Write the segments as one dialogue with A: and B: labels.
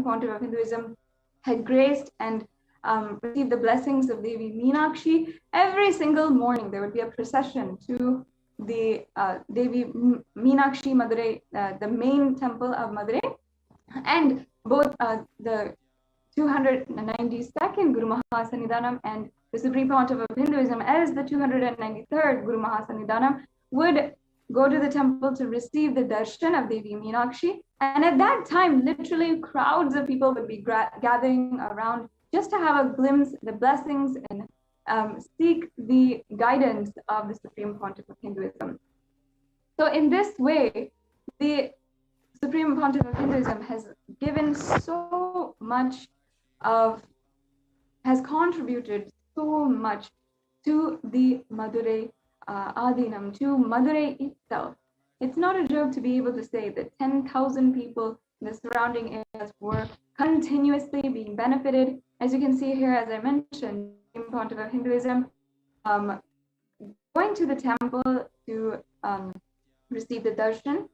A: Pontiff of Hinduism had graced and received the blessings of Devi Meenakshi. Every single morning there would be a procession to the Devi Meenakshi Madurai, the main temple of Madurai, and both the 292nd Guru Mahasannidhanam and the Supreme Pontiff of Hinduism as the 293rd Guru Mahasannidhanam would go to the temple to receive the darshan of Devi Meenakshi. And at that time, literally crowds of people would be gathering around just to have a glimpse, the blessings, and seek the guidance of the Supreme Pontiff of Hinduism. So in this way, the Supreme Pontiff of Hinduism has given so much has contributed so much to the Madurai Adinam, to Madurai itself. It's not a joke to be able to say that 10,000 people in the surrounding areas were continuously being benefited. As you can see here, as I mentioned, the Pontiff of Hinduism going to the temple to receive the darshan.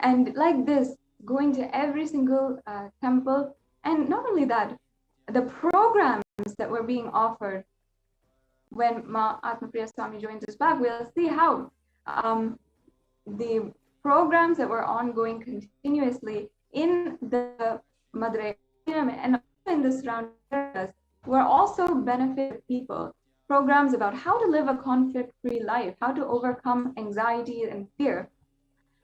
A: And like this, going to every single temple. And not only that, the programs that were being offered when Ma Atmapriya Swami joins us back, we'll see how the programs that were ongoing continuously in the Madurai and in the surrounding areas were also benefit people. Programs about how to live a conflict-free life, how to overcome anxiety and fear,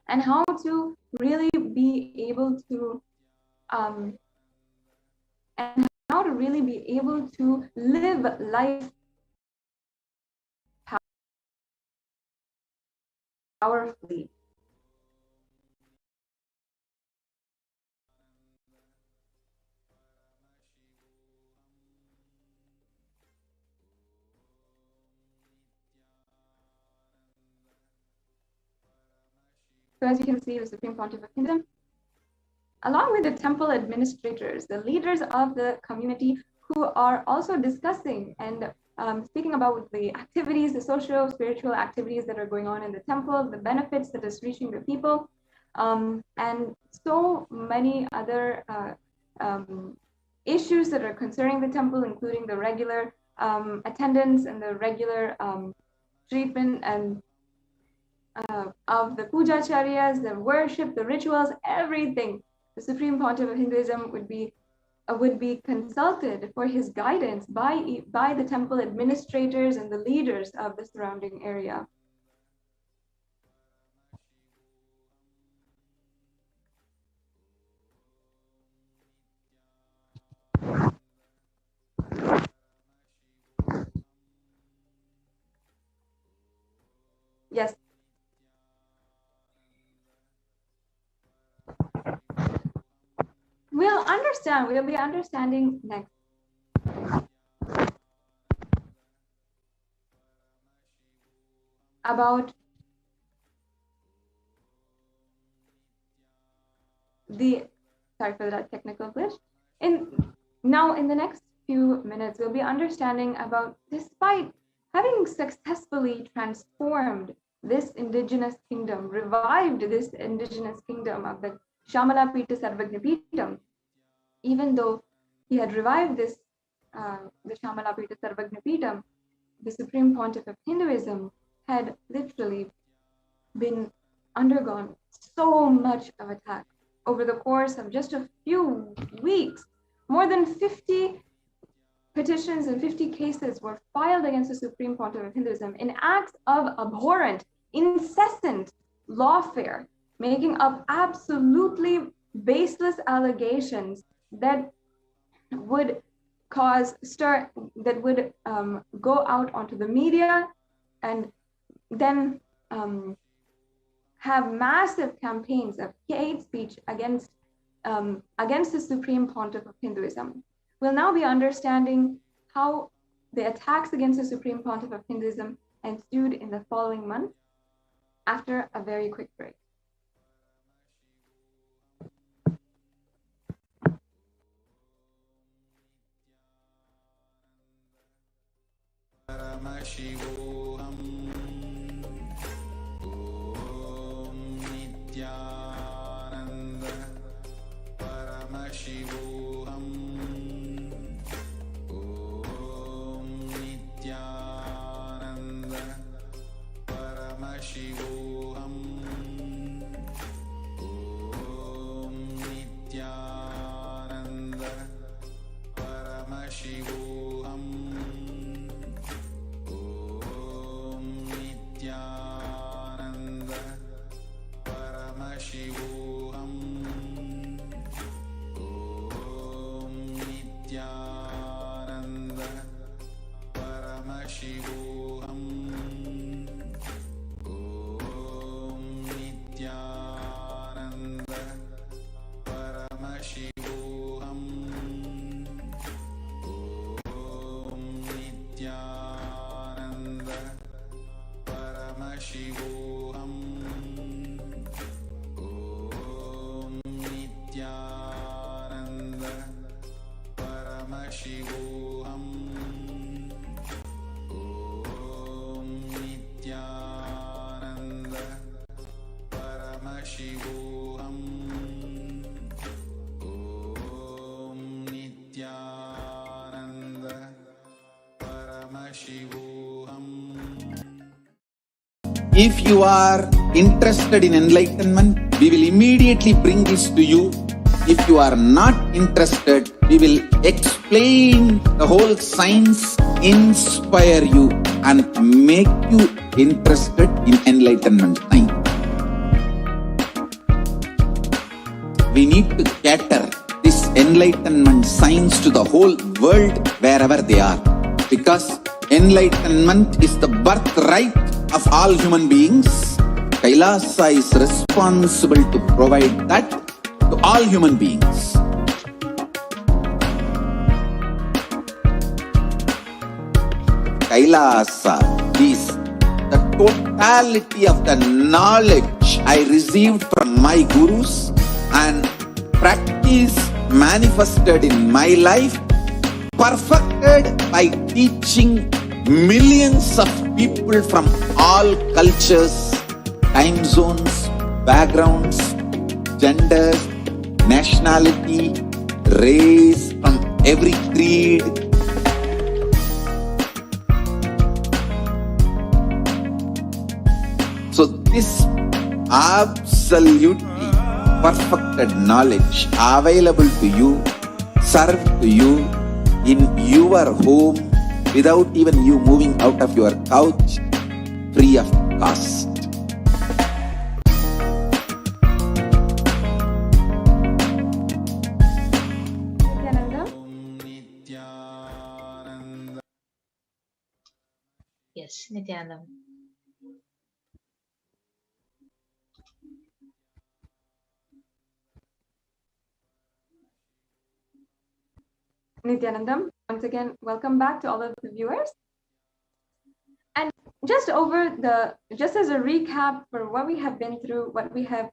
A: and how to really be able to live life powerfully. So as you can see, the Supreme Pontiff of Hinduism, along with the temple administrators, the leaders of the community who are also discussing and speaking about the activities, the social, spiritual activities that are going on in the temple, the benefits that is reaching the people, and so many other issues that are concerning the temple, including the regular attendance and the regular treatment and of the pujacharyas, the worship, the rituals, everything. The Supreme Pontiff of Hinduism would be consulted for his guidance by the temple administrators and the leaders of the surrounding area. Yes. We'll be understanding next. About sorry for that technical glitch. Now in the next few minutes, we'll be understanding about, despite having successfully transformed this indigenous kingdom, revived this indigenous kingdom of the Shamala Pita Sarvagna Pitam, even though he had revived this, the Shamala Pita Sarvagna Pitam, the Supreme Pontiff of Hinduism had literally been undergone so much of attack over the course of just a few weeks. More than 50 petitions and 50 cases were filed against the Supreme Pontiff of Hinduism in acts of abhorrent, incessant lawfare, making up absolutely baseless allegations that would go out onto the media and then have massive campaigns of hate speech against the Supreme Pontiff of Hinduism. We'll now be understanding how the attacks against the Supreme Pontiff of Hinduism ensued in the following month after a very quick break.
B: If you are interested in enlightenment, we will immediately bring this to you. If you are not interested, we will explain the whole science, inspire you and make you interested in enlightenment science. We need to cater this enlightenment science to the whole world wherever they are, because enlightenment is the birthright of all human beings. Kailasa is responsible to provide that to all human beings. Kailasa is the totality of the knowledge I received from my gurus and practice manifested in my life, perfected by teaching millions of people from all cultures, time zones, backgrounds, genders, nationality, race, from every creed. So this absolutely perfected knowledge available to you, served to you in your home without even you moving out of your couch, free of cost.
C: Yes, Nityananda.
A: Nityanandam, once again, welcome back to all of the viewers. And just as a recap for what we have been through, what we have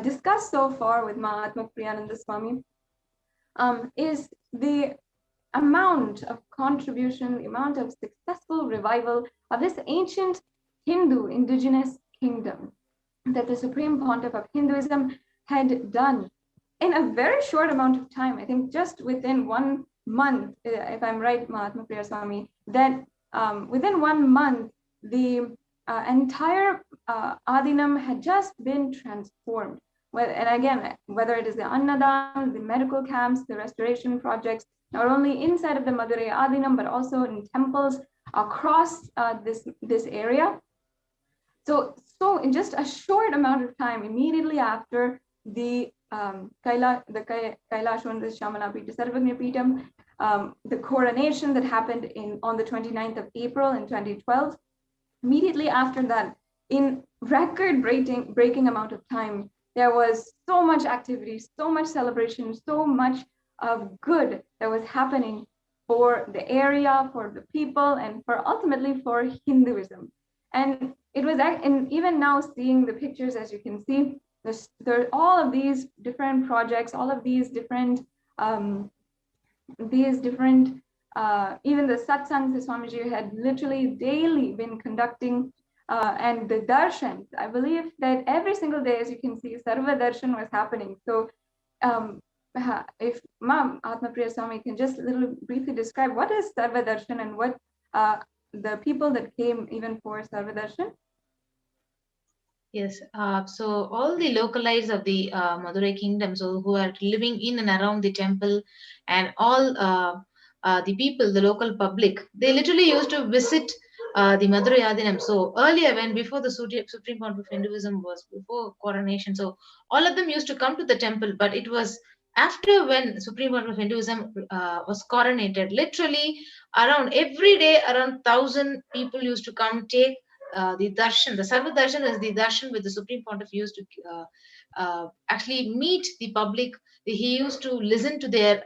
A: discussed so far with Mahatma Priyananda Swami, is the amount of contribution, the amount of successful revival of this ancient Hindu indigenous kingdom that the Supreme Pontiff of Hinduism had done in a very short amount of time. I think just within 1 month, if I'm right, Mahatma Priya Swami, that within 1 month, the entire Adinam had just been transformed. Well, and again, whether it is the Annadan, the medical camps, the restoration projects, not only inside of the Madurai Adinam, but also in temples across this area. So in just a short amount of time, immediately after the Kailashwanda Shamanapita Sarvagnapitam, the coronation that happened on the 29th of April in 2012, immediately after that, in record-breaking amount of time, there was so much activity, so much celebration, so much of good that was happening for the area, for the people, and ultimately for Hinduism. And it was, and even now seeing the pictures, as you can see, there are all of these different projects, all of these different, even the satsangs that Swamiji had literally daily been conducting, and the darshans. I believe that every single day, as you can see, Sarva Darshan was happening. So if Ma'am Atma Priya Swami can just briefly describe what is Sarva Darshan and what the people that came even for Sarva Darshan.
C: Yes, so all the localites of the Madurai kingdom, so who are living in and around the temple, and all the people, the local public, they literally used to visit the Madurai Adinam. So earlier, before the Supreme Court of Hinduism was before coronation, so all of them used to come to the temple, but it was after when Supreme Court of Hinduism was coronated, literally around every day, around 1,000 people used to come take the darshan. The Sarva Darshan is the darshan with the Supreme Pontiff used to actually meet the public. He used to listen to their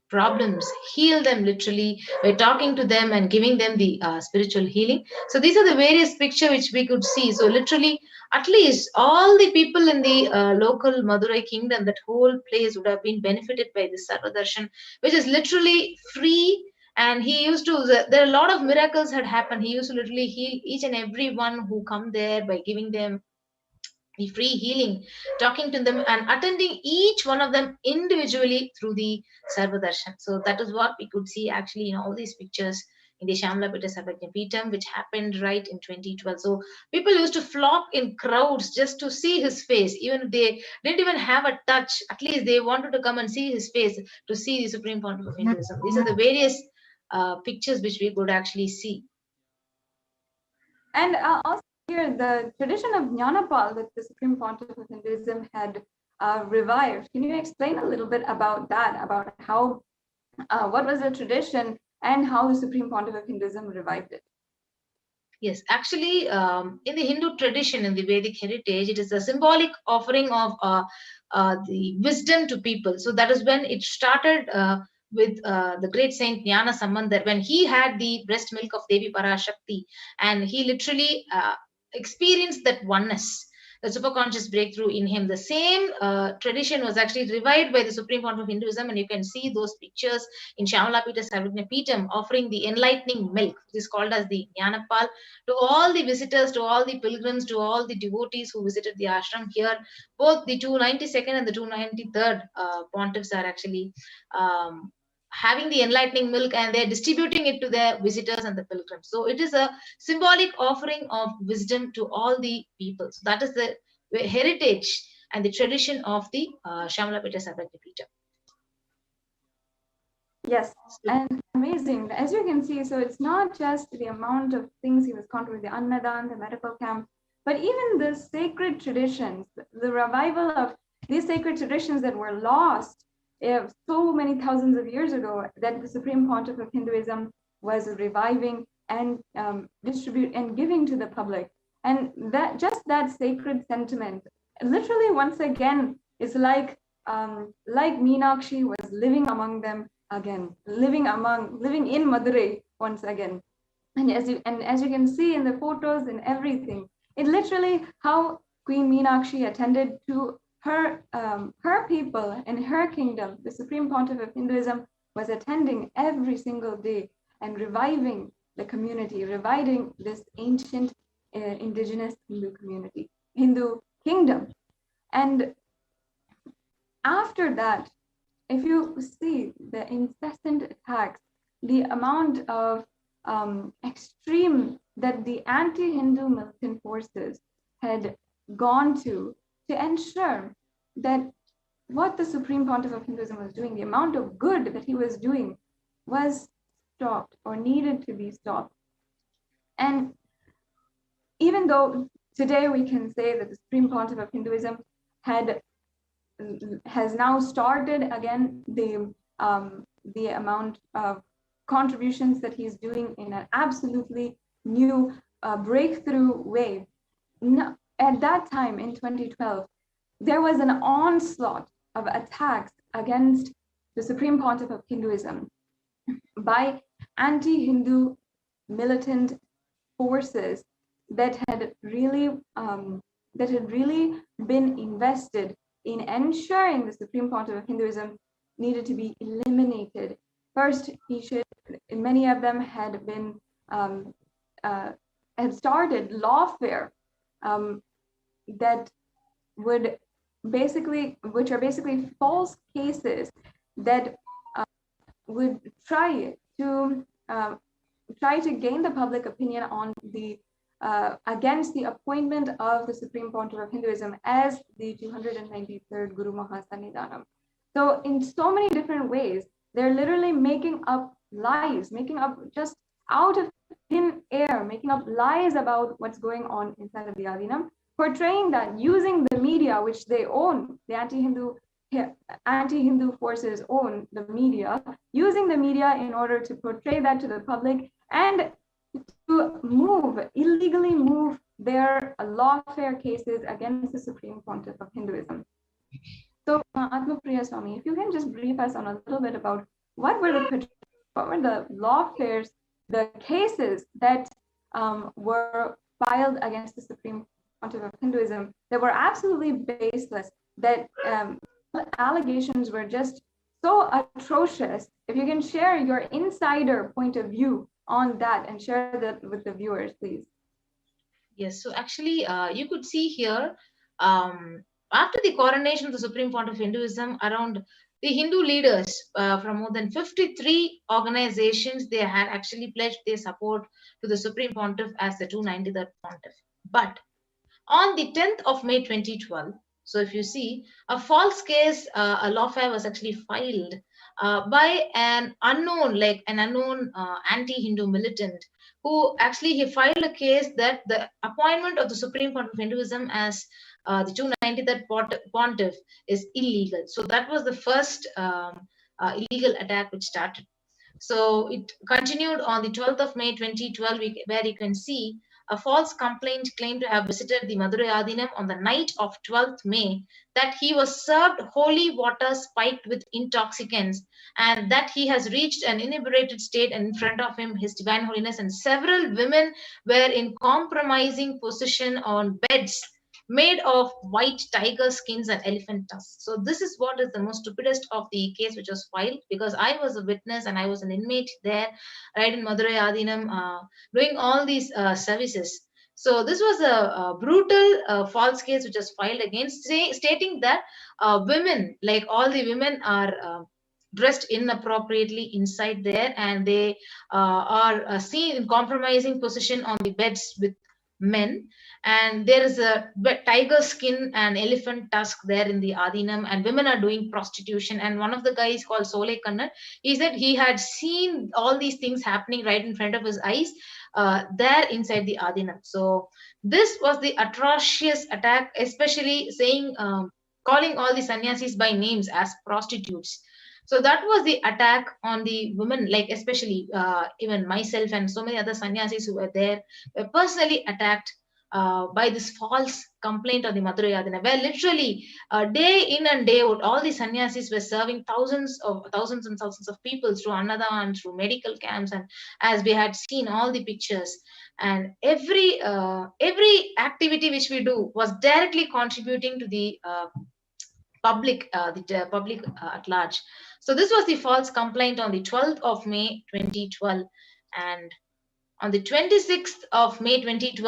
C: problems, heal them literally by talking to them and giving them the spiritual healing. So these are the various picture which we could see. So literally, at least all the people in the local Madurai kingdom, that whole place would have been benefited by this Sarva Darshan, which is literally free. And he used to, there are a lot of miracles had happened. He used to literally heal each and every one who come there by giving them the free healing, talking to them and attending each one of them individually through the Sarva Darshan. So that is what we could see actually in all these pictures. in the Shamlapita Sarvajnapeetham, which happened right in 2012. So people used to flock in crowds just to see his face, even if they didn't even have a touch. At least they wanted to come and see his face to see the Supreme Pontiff of Hinduism. These are the various pictures which we could actually see.
A: And also here, the tradition of Jnanapal that the Supreme Pontiff of Hinduism had revived. Can you explain a little bit about that, about how, what was the tradition and how the Supreme Pontiff of Hinduism revived it?
C: Yes, actually, in the Hindu tradition, in the Vedic heritage, it is a symbolic offering of the wisdom to people. So that is when it started with the great saint Jnana Sambandar, when he had the breast milk of Devi Parashakti, and he literally experienced that oneness, the superconscious breakthrough in him. The same tradition was actually revived by the Supreme Pontiff of Hinduism, and you can see those pictures in Shamalapita Sarvajnapeetham offering the enlightening milk, which is called as the Jnanapal, to all the visitors, to all the pilgrims, to all the devotees who visited the ashram here. Both the 292nd and the 293rd pontiffs are actually having the enlightening milk, and they're distributing it to their visitors and the pilgrims. So it is a symbolic offering of wisdom to all the people. So that is the heritage and the tradition of the Shamalapita Sarvajnapeetham.
A: Yes, and amazing. As you can see, so it's not just the amount of things he was conquering, the Annadan, the medical camp, but even the sacred traditions, the revival of these sacred traditions that were lost so many thousands of years ago, that the Supreme Pontiff of Hinduism was reviving and distribute and giving to the public. And that just that sacred sentiment, literally once again, is like Meenakshi was living among them again, living in Madurai once again. And as you can see in the photos and everything, it literally how Queen Meenakshi attended to her people in her kingdom. The Supreme Pontiff of Hinduism was attending every single day and reviving the community, reviving this ancient indigenous Hindu kingdom. And after that, if you see the incessant attacks, the amount of extreme that the anti-Hindu militant forces had gone to ensure that what the Supreme Pontiff of Hinduism was doing, the amount of good that he was doing, was stopped or needed to be stopped. And even though today we can say that the Supreme Pontiff of Hinduism has now started again the amount of contributions that he's doing in an absolutely new breakthrough way. No, at that time in 2012, there was an onslaught of attacks against the Supreme Pontiff of Hinduism by anti-Hindu militant forces that had really been invested in ensuring the Supreme Pontiff of Hinduism needed to be eliminated. First, many of them had been had started lawfare that which are basically false cases that would try to gain the public opinion on the against the appointment of the Supreme Pontiff of Hinduism as the 293rd Guru Mahasannidhanam. So in so many different ways, they're literally making up lies, making up just out of thin air, making up lies about what's going on inside of the Adinam, portraying that using the media, which they own, the anti-Hindu forces own the media, using the media in order to portray that to the public and to illegally move their lawfare cases against the Supreme Pontiff of Hinduism. So, Atmapriya Swami, if you can just brief us on a little bit about what were the lawfares, the cases that were filed against the Supreme Pontiff of Hinduism that were absolutely baseless, that allegations were just so atrocious. If you can share your insider point of view on that and share that with the viewers, please.
C: Yes, so actually, you could see here, after the coronation of the Supreme Pontiff of Hinduism, around the Hindu leaders from more than 53 organizations, they had actually pledged their support to the Supreme Pontiff as the 293rd Pontiff. But on the 10th of May 2012, so if you see, a false case, a lawfare was actually filed by an unknown, anti-Hindu militant, who actually he filed a case that the appointment of the Supreme Pontiff of Hinduism as the 293rd Pontiff is illegal. So that was the first illegal attack which started. So it continued on the 12th of May 2012, where you can see a false complaint claimed to have visited the Madurai Adinam on the night of 12th May, that he was served holy water spiked with intoxicants, and that he has reached an inebriated state, and in front of him his divine holiness and several women were in compromising position on beds made of white tiger skins and elephant tusks. So this is what is the most stupidest of the case which was filed, because I was a witness and I was an inmate there, right in Madurai Adinam, doing all these services. So this was a brutal false case which was filed against, stating that women, like all the women, are dressed inappropriately inside there, and they are seen in compromising position on the beds with men, and there is a tiger skin and elephant tusk there in the Adinam, and women are doing prostitution. And one of the guys called Sole Kannan, he said he had seen all these things happening right in front of his eyes there inside the Adinam. So this was the atrocious attack, especially saying calling all the sannyasis by names as prostitutes. So that was the attack on the women, like especially even myself and so many other sannyasis who were there were personally attacked by this false complaint on the Madurai Adinam, where literally day in and day out, all the sannyasis were serving thousands and thousands of people through Annadam and through medical camps, and as we had seen all the pictures, and every activity which we do was directly contributing to the public, at large. So this was the false complaint on the 12th of May 2012, and on the 26th of May 2012.